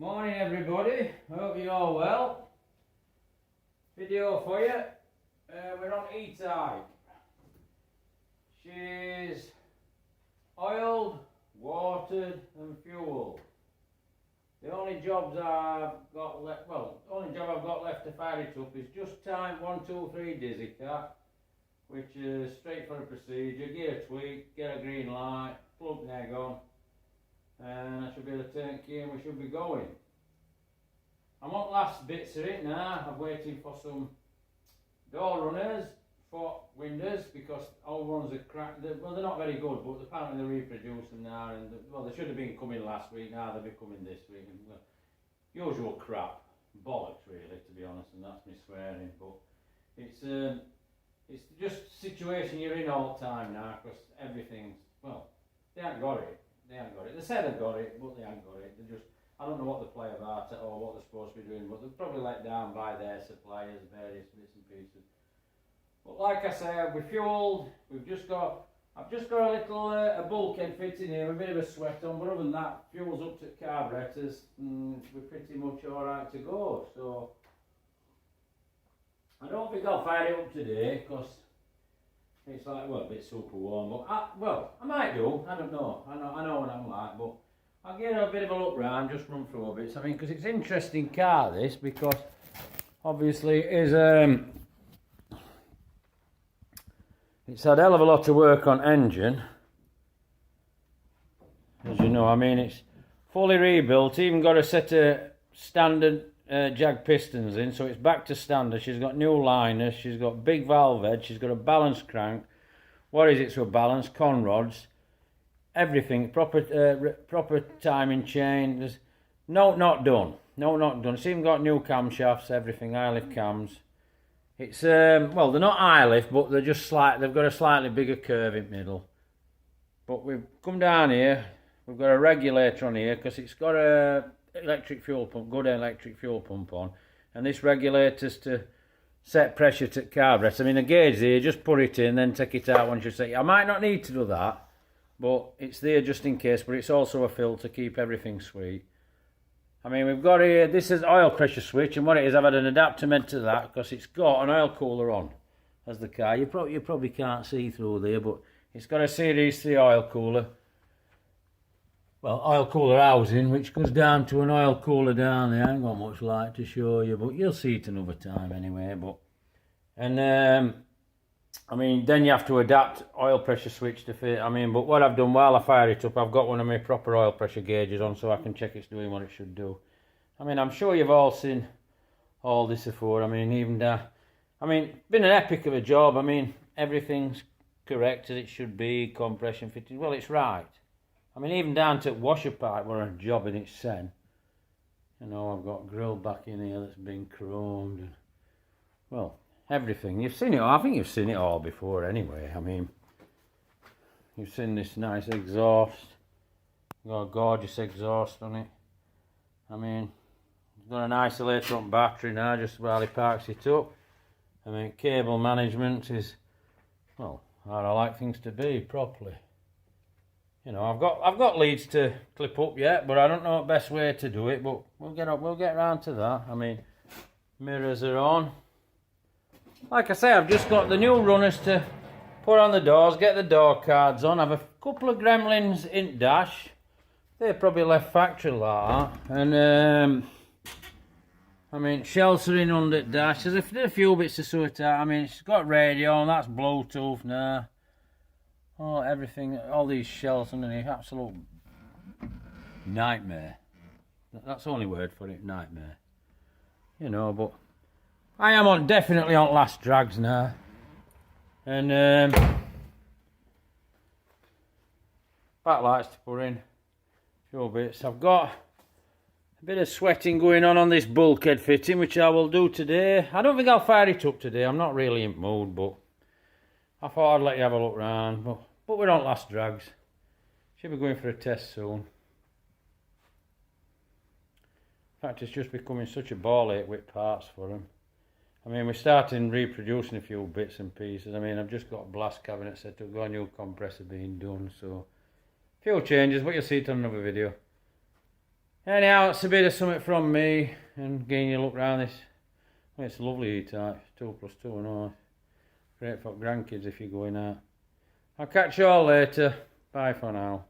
Morning everybody, hope you're all well. Video for you. We're on Etype. She's oiled, watered and fueled. The only jobs I've got left, only job I've got left to fire it up is just time 1, 2, 3 dizzy cat, which is straight for a procedure, gear tweak, get a green light, plug an egg on, and I should be able to turn key and we should be going. I'm on last bits of it now. I'm waiting for some door runners for windows because all ones are cracked. Well, they're not very good, but apparently they're reproducing now. And they should have been coming last week. Now they'll be coming this week. And, usual crap, bollocks really, to be honest. And that's me swearing. But it's just situation you're in all the time now because everything's they haven't got it. They said they've got it, but they haven't got it. I don't know what they play about it or what they're supposed to be doing, but they're probably let down by their suppliers, various bits and pieces. But like I say, we're fueled. I've just got a little a bulkhead fitting here, a bit of a sweat on, but other than that, fuel's up to carburetors, and we're pretty much all right to go. So I don't think I'll fire it up today because it's like a bit super warm. But I might do. I don't know. I know what I'm like, but I'll give it a bit of a look round, just run through a bit. I mean, because it's an interesting car, this, because obviously it's had a hell of a lot of work on engine. As you know, I mean, it's fully rebuilt, even got a set of standard jag pistons in, so it's back to standard. She's got new liners, she's got big valve head, she's got a balance crank. What is it to a balance? Con rods. Everything, proper timing chain. There's not done. It's even got new camshafts, everything, eye-lift cams. It's they're not eye-lift, but they're just they've got a slightly bigger curve in the middle. But we've come down here, we've got a regulator on here because it's got a electric fuel pump, good electric fuel pump on, and this regulator's to set pressure to carburetor. I mean, the gauge there, just put it in, then take it out once you say. I might not need to do that, but it's there just in case. But it's also a filter to keep everything sweet. I mean, we've got here, this is oil pressure switch, and what it is, I've had an adapter to that because it's got an oil cooler on as the car. You probably can't see through there, but it's got a Series 3 oil cooler. Well, oil cooler housing, which goes down to an oil cooler down there. I ain't got much light to show you, but you'll see it another time anyway. I mean, then you have to adapt oil pressure switch to fit. I mean, but what I've done while I fire it up, I've got one of my proper oil pressure gauges on so I can check it's doing what it should do. I mean, I'm sure you've all seen all this before. I mean, been an epic of a job. I mean, everything's correct as it should be, compression fitting. Well, it's right. I mean, even down to washer pipe were a job in its sen. You know, I've got grill back in here that's been chromed. And, well, everything. You've seen it all. I think you've seen it all before anyway. I mean, you've seen this nice exhaust. Got a gorgeous exhaust on it. I mean, it's got an isolator on battery now just while he parks it up. I mean, cable management is, well, how I like things to be properly. You know, I've got leads to clip up yet, but I don't know the best way to do it. But we'll get around to that. I mean, mirrors are on. Like I say, I've just got the new runners to put on the doors, get the door cards on. I've a couple of gremlins in dash. They're probably left factory like that. And I mean, sheltering under dash. There's a few bits to sort out. I mean, it's got radio and that's Bluetooth now. Oh, everything, all these shells underneath, absolute nightmare. That's the only word for it, nightmare. You know, but I am definitely on last drags now. And backlights to put in, few bits. I've got a bit of sweating going on this bulkhead fitting, which I will do today. I don't think I'll fire it up today. I'm not really in the mood, but I thought I'd let you have a look round. But we're on last drags. Should be going for a test soon. In fact, it's just becoming such a ball ache with parts for them. I mean, we're starting reproducing a few bits and pieces. I mean, I've just got a blast cabinet set up, got a new compressor being done, so a few changes, but you'll see it on another video. Anyhow, it's a bit of something from me, and getting you look round this. Well, it's a lovely Etype, 2+2 and all. Great for grandkids if you're going out. I'll catch you all later. Bye for now.